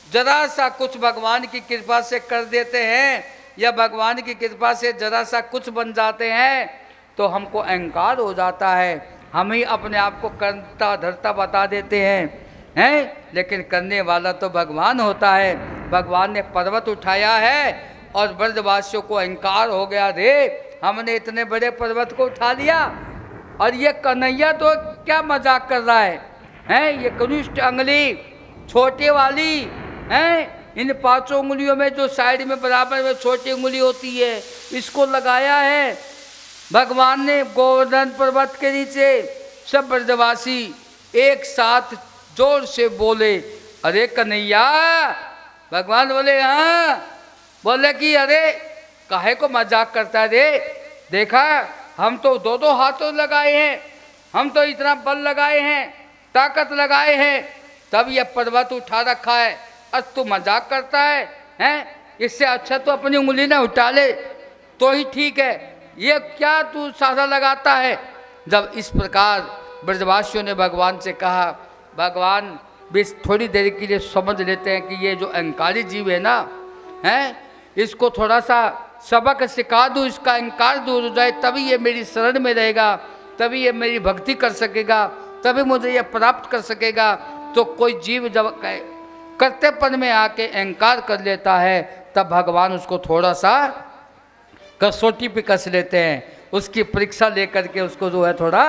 जरा सा कुछ भगवान की कृपा से कर देते हैं या भगवान की कृपा से जरा सा कुछ बन जाते हैं तो हमको अहंकार हो जाता है, हम ही अपने आप को करता धरता बता देते हैं। लेकिन करने वाला तो भगवान होता है। भगवान ने पर्वत उठाया है और ब्रजवासियों को अहंकार हो गया, रे हमने इतने बड़े पर्वत को उठा लिया और ये कन्हैया तो क्या मजाक कर रहा है? ये कनिष्ठ उंगली छोटे वाली है, इन पांचों उंगलियों में जो साइड में बराबर में छोटी उंगली होती है, इसको लगाया है भगवान ने गोवर्धन पर्वत के नीचे। सब ब्रजवासी एक साथ जोर से बोले, अरे कन्हैया। भगवान बोले हाँ। बोले कि अरे काहे को मजाक करता है रे, देखा हम तो दो दो हाथों लगाए हैं, हम तो इतना बल लगाए हैं, ताकत लगाए हैं, तब यह पर्वत उठा रखा है, आज तू मजाक करता है? इससे अच्छा तो अपनी उंगली ना उठा ले तो ही ठीक है, ये क्या तू सहारा लगाता है? जब इस प्रकार ब्रजवासियों ने भगवान से कहा, भगवान भी थोड़ी देर के लिए समझ लेते हैं कि ये जो अहंकारी जीव है ना, इसको थोड़ा सा सबक सिखा दूँ, इसका अहंकार दूर हो जाए, तभी ये मेरी शरण में रहेगा, तभी ये मेरी भक्ति कर सकेगा, तभी मुझे ये प्राप्त कर सकेगा। तो कोई जीव जब कर्तेपन में आके अहंकार कर लेता है, तब भगवान उसको थोड़ा सा कसौटी पे कस लेते हैं, उसकी परीक्षा लेकर के उसको जो है थोड़ा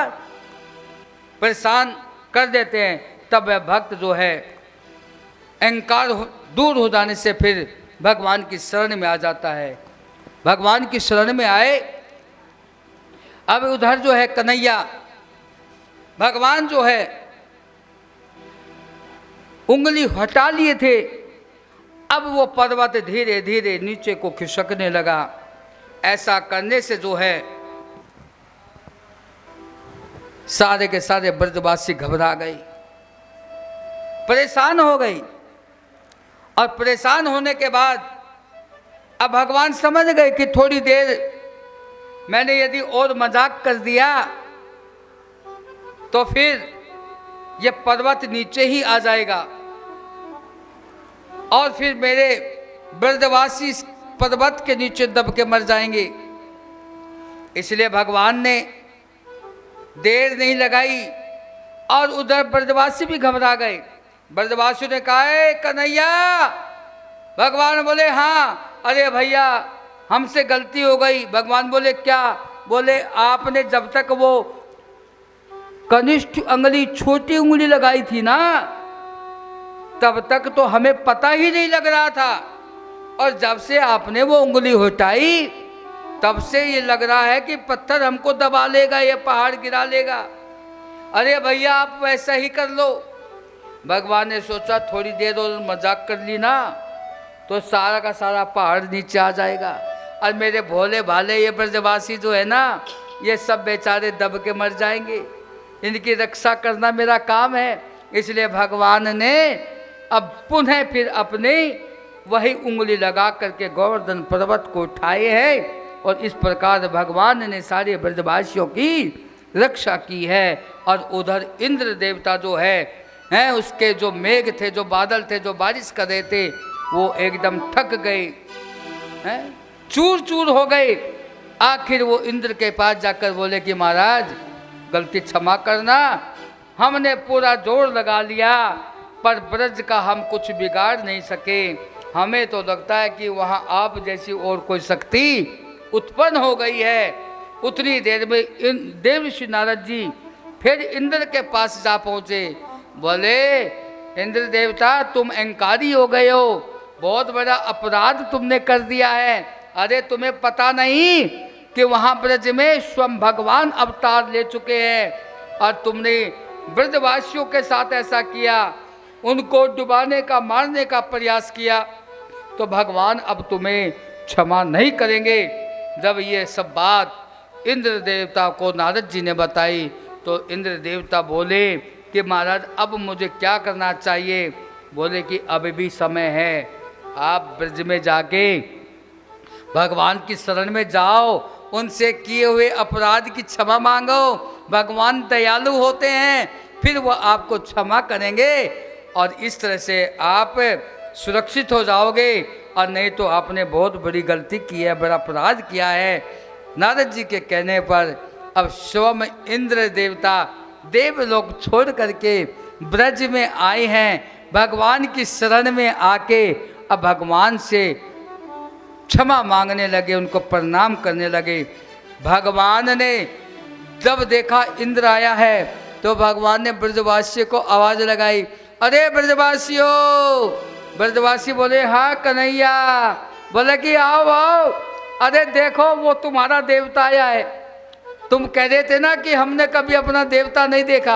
परेशान कर देते हैं। तब वह भक्त जो है अहंकार दूर हो जाने से फिर भगवान की शरण में आ जाता है। भगवान की शरण में आए। अब उधर जो है कन्हैया, भगवान जो है उंगली हटा लिए थे, अब वो पर्वत धीरे धीरे नीचे को खिसकने लगा। ऐसा करने से जो है सारे के सारे ब्रजवासी घबरा गए, परेशान हो गई। और परेशान होने के बाद अब भगवान समझ गए कि थोड़ी देर मैंने यदि और मजाक कर दिया तो फिर ये पर्वत नीचे ही आ जाएगा और फिर मेरे ब्रजवासी इस पर्वत के नीचे दब के मर जाएंगे। इसलिए भगवान ने देर नहीं लगाई और उधर ब्रजवासी भी घबरा गए। ब्रजवासियों ने कहा, कन्हैया। भगवान बोले हाँ। अरे भैया हमसे गलती हो गई। भगवान बोले क्या? बोले आपने जब तक वो कनिष्ठ उंगली छोटी उंगली लगाई थी ना, तब तक तो हमें पता ही नहीं लग रहा था, और जब से आपने वो उंगली हटाई तब से ये लग रहा है कि पत्थर हमको दबा लेगा, ये पहाड़ गिरा लेगा। अरे भैया आप वैसा ही कर लो। भगवान ने सोचा थोड़ी देर और मजाक कर ली ना तो सारा का सारा पहाड़ नीचे आ जाएगा, और मेरे भोले भाले ये ब्रजवासी जो है ना, ये सब बेचारे दब के मर जाएंगे। इनकी रक्षा करना मेरा काम है। इसलिए भगवान ने अब पुनः फिर अपने वही उंगली लगा करके गोवर्धन पर्वत को उठाए हैं, और इस प्रकार भगवान ने सारे ब्रजवासियों की रक्षा की है। और उधर इंद्र देवता जो है उसके जो मेघ थे, जो बादल थे, जो बारिश कर रहे थे, वो एकदम थक गए, चूर चूर हो गए। आखिर वो इंद्र के पास जाकर बोले कि महाराज गलती क्षमा करना, हमने पूरा जोर लगा लिया, पर ब्रज का हम कुछ बिगाड़ नहीं सके। हमें तो लगता है कि वहाँ आप जैसी और कोई शक्ति उत्पन्न हो गई है। उतनी देर में देवर्षि नारद जी फिर इंद्र के पास जा पहुँचे। बोले, इंद्र देवता, तुम अहंकारी हो गए हो, बहुत बड़ा अपराध तुमने कर दिया है। अरे तुम्हें पता नहीं कि वहाँ ब्रज में स्वयं भगवान अवतार ले चुके हैं और तुमने ब्रजवासियों के साथ ऐसा किया, उनको डुबाने का, मारने का प्रयास किया, तो भगवान अब तुम्हें क्षमा नहीं करेंगे। जब ये सब बात इंद्र देवता को नारद जी ने बताई तो इंद्र देवता बोले कि महाराज अब मुझे क्या करना चाहिए। बोले कि अभी भी समय है, आप ब्रज में जाके भगवान की शरण में जाओ, उनसे किए हुए अपराध की क्षमा मांगो। भगवान दयालु होते हैं, फिर वो आपको क्षमा करेंगे और इस तरह से आप सुरक्षित हो जाओगे। और नहीं तो आपने बहुत बड़ी गलती की है, बड़ा अपराध किया है। नारद जी के कहने पर अब स्वयं इंद्र देवता देवलोक छोड़ करके ब्रज में आए हैं। भगवान की शरण में आके अब भगवान से क्षमा मांगने लगे, उनको प्रणाम करने लगे। भगवान ने जब देखा इंद्र आया है तो भगवान ने ब्रजवासियों को आवाज लगाई, अरे ब्रजवासियों। ब्रजवासी बोले, हाँ कन्हैया। बोले कि आओ आओ। अरे देखो वो तुम्हारा देवता आया है, तुम कह रहे थे ना कि हमने कभी अपना देवता नहीं देखा,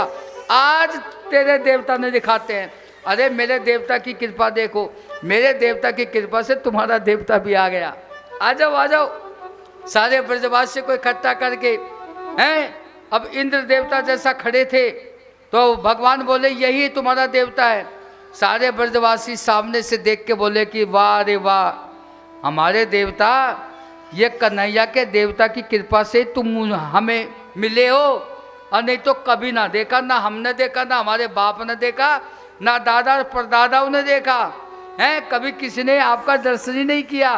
आज तेरे देवता ने दिखाते हैं। अरे मेरे देवता की कृपा देखो, मेरे देवता की कृपा से तुम्हारा देवता भी आ गया। आ जाओ आ जाओ। सारे ब्रजवासी को इकट्ठा करके हैं, अब इंद्र देवता जैसा खड़े थे तो भगवान बोले, यही तुम्हारा देवता है। सारे ब्रजवासी सामने से देख के बोले कि वाह रे वाह, हमारे देवता, ये कन्हैया के देवता की कृपा से तुम हमें मिले हो, और नहीं तो कभी ना देखा, ना हमने देखा, ना हमारे बाप ने देखा, ना दादा परदादाओं ने देखा है, कभी किसी ने आपका दर्शन ही नहीं किया।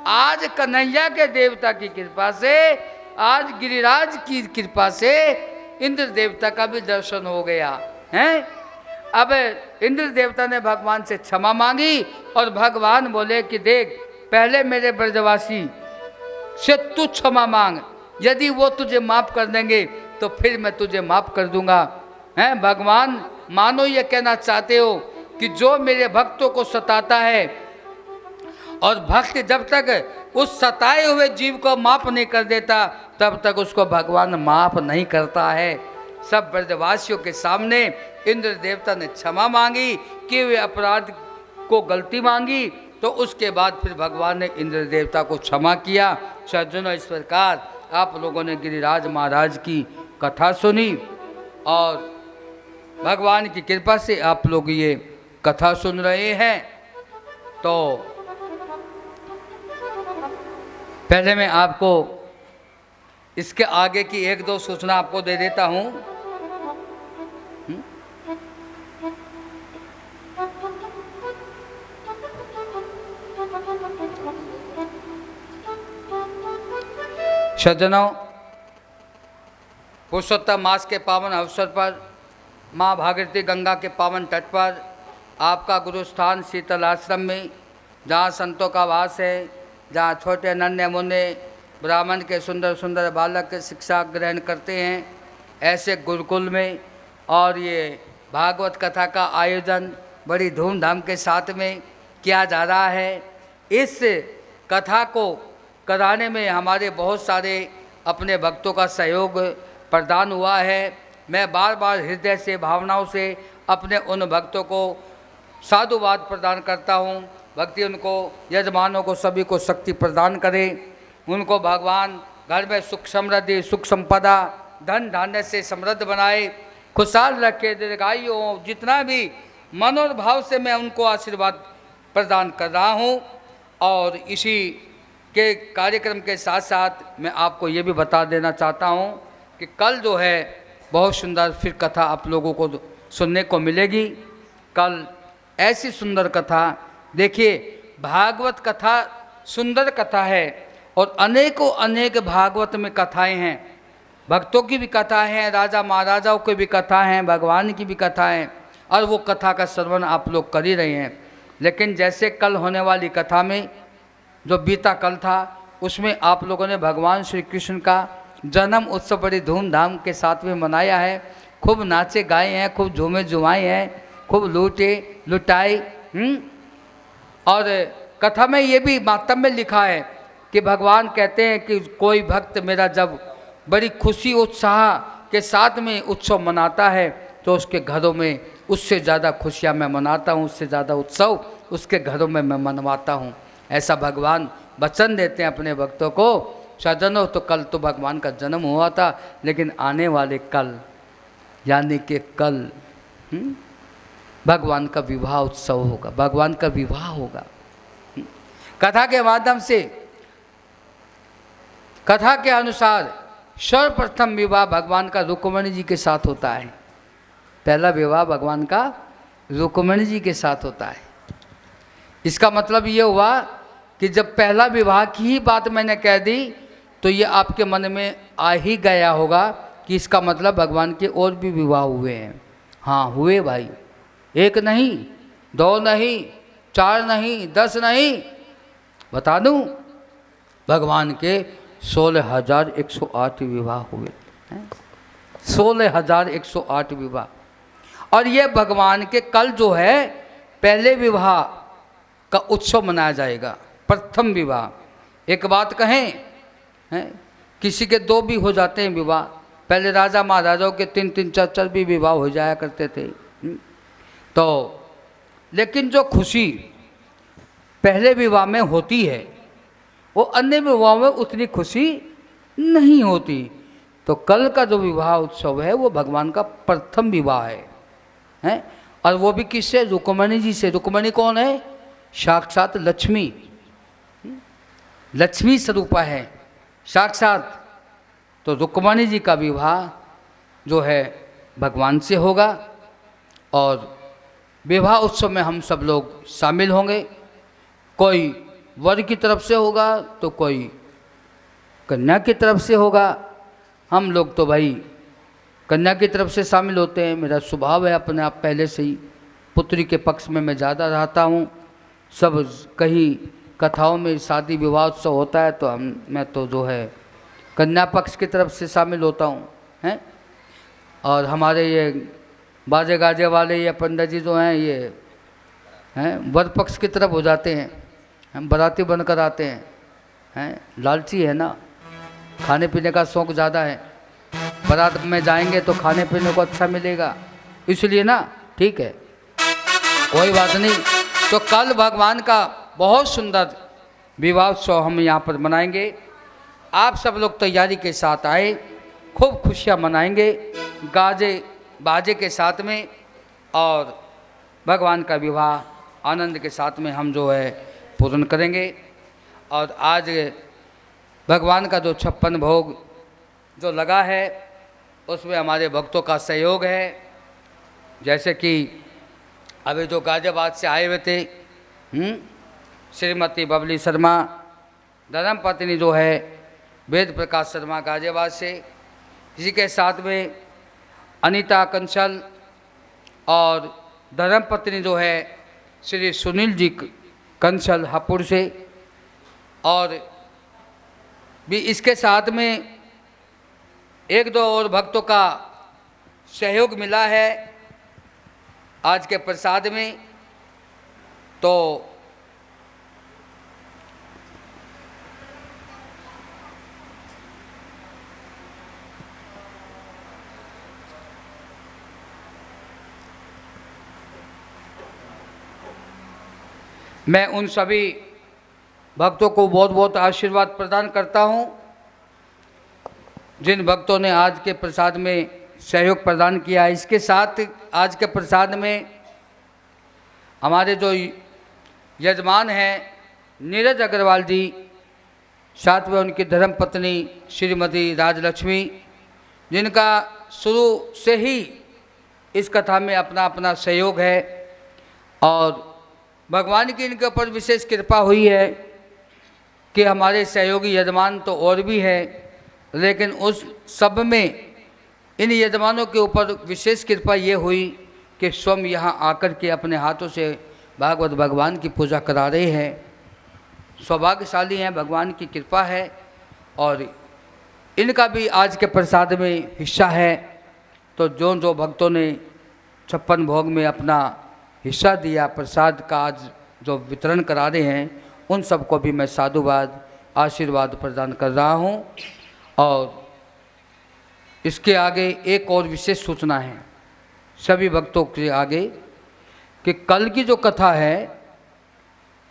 आज कन्हैया के देवता की कृपा से, आज गिरिराज की कृपा से इंद्र देवता का भी दर्शन हो गया है। अब इंद्र देवता ने भगवान से क्षमा मांगी और भगवान बोले कि देख, पहले मेरे ब्रजवासी से तू क्षमा मांग, यदि वो तुझे माफ कर देंगे तो फिर मैं तुझे माफ कर दूंगा। हैं भगवान, मानो ये कहना चाहते हो कि जो मेरे भक्तों को सताता है और भक्त जब तक उस सताए हुए जीव को माफ नहीं कर देता तब तक उसको भगवान माफ नहीं करता है। सब ब्रजवासियों के सामने इंद्र देवता ने क्षमा मांगी कि वे अपराध को गलती मांगी, तो उसके बाद फिर भगवान ने इंद्र देवता को क्षमा किया। सज्जनों, इस प्रकार आप लोगों ने गिरिराज महाराज की कथा सुनी और भगवान की कृपा से आप लोग ये कथा सुन रहे हैं। तो पहले मैं आपको इसके आगे की एक दो सूचना आपको दे देता हूं। सज्जनों, पुरुषोत्तम मास के पावन अवसर पर माँ भागीरथी गंगा के पावन तट पर आपका गुरुस्थान शीतल आश्रम में, जहाँ संतों का वास है, जहाँ छोटे नन्हे मुन्ने ब्राह्मण के सुंदर सुंदर बालक शिक्षा ग्रहण करते हैं, ऐसे गुरुकुल में और ये भागवत कथा का आयोजन बड़ी धूमधाम के साथ में किया जा रहा है। इस कथा को कराने में हमारे बहुत सारे अपने भक्तों का सहयोग प्रदान हुआ है। मैं बार बार हृदय से, भावनाओं से अपने उन भक्तों को साधुवाद प्रदान करता हूँ। भक्ति उनको, यजमानों को, सभी को शक्ति प्रदान करे। उनको भगवान घर में सुख समृद्धि, सुख संपदा, धन धान्य से समृद्ध बनाए, खुशहाल रखे, दीर्घायु हो। जितना भी मनोभाव से मैं उनको आशीर्वाद प्रदान कर रहा हूँ। और इसी के कार्यक्रम के साथ साथ मैं आपको ये भी बता देना चाहता हूँ कि कल जो है बहुत सुंदर फिर कथा आप लोगों को सुनने को मिलेगी। कल ऐसी सुंदर कथा, देखिए भागवत कथा सुंदर कथा है और अनेकों अनेक भागवत में कथाएं हैं। भक्तों की भी कथा है, राजा महाराजाओं की भी कथा है, भगवान की भी कथा है, और वो कथा का श्रवण आप लोग कर ही रहे हैं। लेकिन जैसे कल होने वाली कथा में जो बीता कल था, उसमें आप लोगों ने भगवान श्री कृष्ण का जन्म उत्सव बड़ी धूमधाम के साथ में मनाया है। खूब नाचे गाए हैं, खूब झूमे झुमाए हैं, खूब लूटे लुटाए। और कथा में ये भी मातम में लिखा है कि भगवान कहते हैं कि कोई भक्त मेरा जब बड़ी खुशी उत्साह के साथ में उत्सव मनाता है तो उसके घरों में उससे ज़्यादा खुशियाँ मैं मनाता हूँ, उससे ज़्यादा उत्सव उसके घरों में मैं मनवाता हूँ। ऐसा भगवान वचन देते हैं अपने भक्तों को। सज्जनों, तो कल तो भगवान का जन्म हुआ था, लेकिन आने वाले कल यानी कि कल भगवान का विवाह उत्सव होगा, भगवान का विवाह होगा। कथा के माध्यम से, कथा के अनुसार सर्वप्रथम विवाह भगवान का रुक्मिणी जी के साथ होता है। पहला विवाह भगवान का रुक्मिणी जी के साथ होता है। इसका मतलब ये हुआ कि जब पहला विवाह की ही बात मैंने कह दी तो ये आपके मन में आ ही गया होगा कि इसका मतलब भगवान के और भी विवाह हुए हैं। हाँ, हुए भाई, एक नहीं, दो नहीं, चार नहीं, 10 नहीं, बता दूं, भगवान के 16,108 विवाह हुए हैं। 16,108 विवाह। और ये भगवान के कल जो है पहले विवाह का उत्सव मनाया जाएगा, प्रथम विवाह। एक बात कहें, किसी के 2 भी हो जाते हैं विवाह। पहले राजा महाराजाओं के 3-3, 4-4 भी विवाह हो जाया करते थे। तो लेकिन जो खुशी पहले विवाह में होती है वो अन्य विवाह में उतनी खुशी नहीं होती। तो कल का जो विवाह उत्सव है वो भगवान का प्रथम विवाह है? और वो भी किससे? रुक्मिणी जी से। रुक्मिणी कौन है? साक्षात लक्ष्मी, लक्ष्मी स्वरूपा है साक्षात। तो रुक्मिणी जी का विवाह जो है भगवान से होगा और विवाह उत्सव में हम सब लोग शामिल होंगे। कोई वर की तरफ से होगा तो कोई कन्या की तरफ से होगा। हम लोग तो भाई कन्या की तरफ से शामिल होते हैं। मेरा स्वभाव है अपने आप पहले से ही, पुत्री के पक्ष में मैं ज़्यादा रहता हूँ। सब कहीं कथाओं में शादी विवाह उत्सव होता है तो मैं तो जो है कन्या पक्ष की तरफ से शामिल होता हूँ हैं। और हमारे ये बाजे गाजे वाले ये पंडित जी जो हैं ये हैं वर पक्ष की तरफ हो जाते हैं। हम बाराती बनकर आते हैं लालची है ना, खाने पीने का शौक़ ज़्यादा है। बारात में जाएंगे तो खाने पीने को अच्छा मिलेगा, इसलिए ना। ठीक है, कोई बात नहीं। तो कल भगवान का बहुत सुंदर विवाह उत्सव हम यहाँ पर मनाएंगे। आप सब लोग तैयारी के साथ आए, खूब खुशियाँ मनाएंगे गाजे बाजे के साथ में, और भगवान का विवाह आनंद के साथ में हम जो है पूर्ण करेंगे। और आज भगवान का जो 56 भोग जो लगा है उसमें हमारे भक्तों का सहयोग है। जैसे कि अभी जो गाजियाबाद से आए हुए थे श्रीमती बबली शर्मा, धर्म पत्नी जो है वेद प्रकाश शर्मा गाजियाबाद से, इसी के साथ में अनीता कंसल और धर्म पत्नी जो है श्री सुनील जी कंसल हापुड़ से। और भी इसके साथ में 1-2 और भक्तों का सहयोग मिला है आज के प्रसाद में। तो मैं उन सभी भक्तों को बहुत बहुत आशीर्वाद प्रदान करता हूं जिन भक्तों ने आज के प्रसाद में सहयोग प्रदान किया। इसके साथ आज के प्रसाद में हमारे जो यजमान हैं नीरज अग्रवाल जी, साथ में उनकी धर्म पत्नी श्रीमती राजलक्ष्मी, जिनका शुरू से ही इस कथा में अपना अपना सहयोग है। और भगवान की इनके ऊपर विशेष कृपा हुई है कि हमारे सहयोगी यजमान तो और भी है, लेकिन उस सब में इन यजमानों के ऊपर विशेष कृपा ये हुई कि स्वयं यहाँ आकर के अपने हाथों से भागवत भगवान की पूजा करा रहे हैं। सौभाग्यशाली हैं, भगवान की कृपा है और इनका भी आज के प्रसाद में हिस्सा है। तो जो जो भक्तों ने 56 भोग में अपना हिस्सा दिया, प्रसाद का आज जो वितरण करा रहे हैं, उन सबको भी मैं साधुवाद आशीर्वाद प्रदान कर रहा हूँ। और इसके आगे एक और विशेष सूचना है सभी भक्तों के आगे कि कल की जो कथा है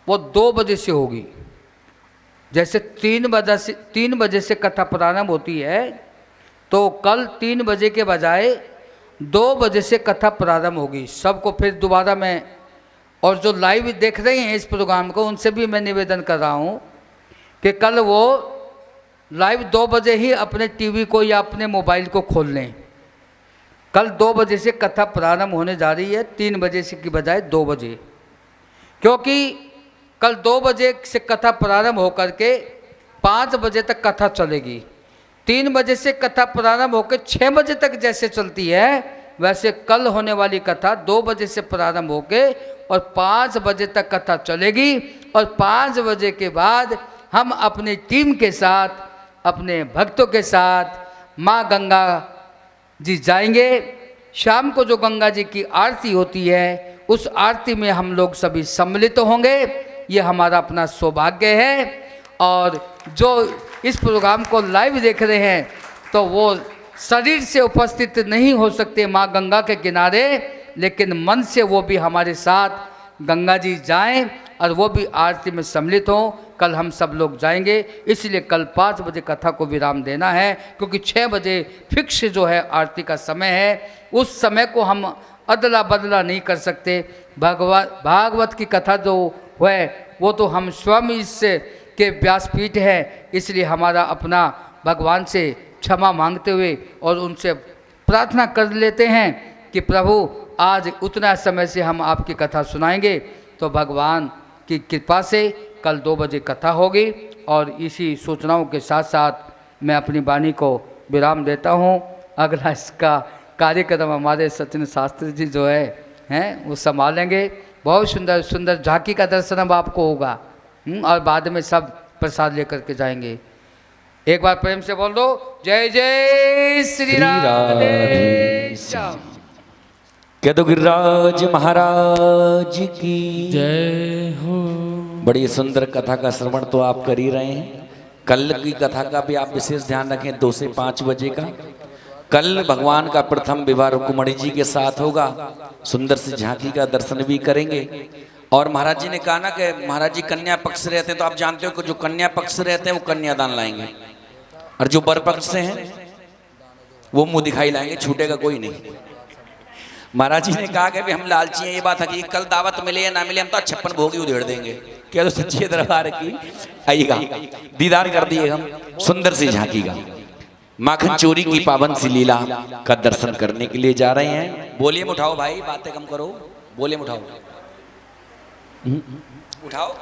वो 2 बजे से होगी। जैसे 3 बजे से कथा प्रारंभ होती है, तो कल 3 बजे के बजाय 2 बजे से कथा प्रारंभ होगी। सबको फिर दोबारा मैं, और जो लाइव देख रहे हैं इस प्रोग्राम को, उनसे भी मैं निवेदन कर रहा हूँ कि कल वो लाइव 2 बजे ही अपने टीवी को या अपने मोबाइल को खोल लें। कल 2 बजे से कथा प्रारंभ होने जा रही है, 3 बजे से की बजाय 2 बजे, क्योंकि कल 2 बजे से कथा प्रारंभ होकर के 5 बजे तक कथा चलेगी। 3 बजे से कथा प्रारंभ होकर 6 बजे तक जैसे चलती है, वैसे कल होने वाली कथा 2 बजे से प्रारंभ होकर और 5 बजे तक कथा चलेगी। और 5 बजे के बाद हम अपनी टीम के साथ, अपने भक्तों के साथ माँ गंगा जी जाएंगे। शाम को जो गंगा जी की आरती होती है, उस आरती में हम लोग सभी सम्मिलित होंगे। ये हमारा अपना सौभाग्य है। और जो इस प्रोग्राम को लाइव देख रहे हैं, तो वो शरीर से उपस्थित नहीं हो सकते माँ गंगा के किनारे, लेकिन मन से वो भी हमारे साथ गंगा जी जाएं और वो भी आरती में सम्मिलित हों। कल हम सब लोग जाएंगे, इसलिए कल 5 बजे कथा को विराम देना है, क्योंकि 6 बजे फिक्स जो है आरती का समय है। उस समय को हम अदला बदला नहीं कर सकते। भागवत की कथा जो है वो तो हम स्वयं इससे के व्यासपीठ है, इसलिए हमारा अपना भगवान से क्षमा मांगते हुए और उनसे प्रार्थना कर लेते हैं कि प्रभु आज उतना समय से हम आपकी कथा सुनाएंगे। तो भगवान की कृपा से कल 2 बजे कथा होगी। और इसी सूचनाओं के साथ साथ मैं अपनी वाणी को विराम देता हूँ। अगला इसका कार्यक्रम हमारे सचिन शास्त्री जी जो हैं वो संभालेंगे। बहुत सुंदर सुंदर झांकी का दर्शन अब आपको होगा और बाद में सब प्रसाद लेकर के जाएंगे। एक बार प्रेम से बोल दो, जय जय श्री राधे श्याम। कह दो गिरिराज महाराज की जय हो। बड़ी सुंदर कथा का श्रवण तो आप कर ही रहे हैं। कल की कथा का भी आप विशेष ध्यान रखें, 2 से 5 बजे का। कल भगवान का प्रथम विवाह रुक्मिणी जी के साथ होगा। सुंदर सी झांकी का दर्शन भी करेंगे। और महाराज जी ने कहा ना कि महाराज जी कन्या पक्ष से रहते हैं, तो आप जानते हो कि जो कन्या पक्ष से रहते हैं वो कन्यादान लाएंगे, और जो बर पक्ष से हैं वो मुंह दिखाई लाएंगे, छूटेगा कोई नहीं। महाराज जी ने कहा कि हम लालची हैं, ये बात है कि कल दावत मिले या ना मिले, हम तो 56 भोग ही उधेड़ देंगे। क्या तो सच्ची दरबार की आइएगा, दीदार कर दिए हम सुंदर सी झांकी का। माखन चोरी की पावन सी लीला का दर्शन करने के लिए जा रहे हैं। बोलिए उठाओ भाई, बातें कम करो, बोलिए उठाओ, उठाओ।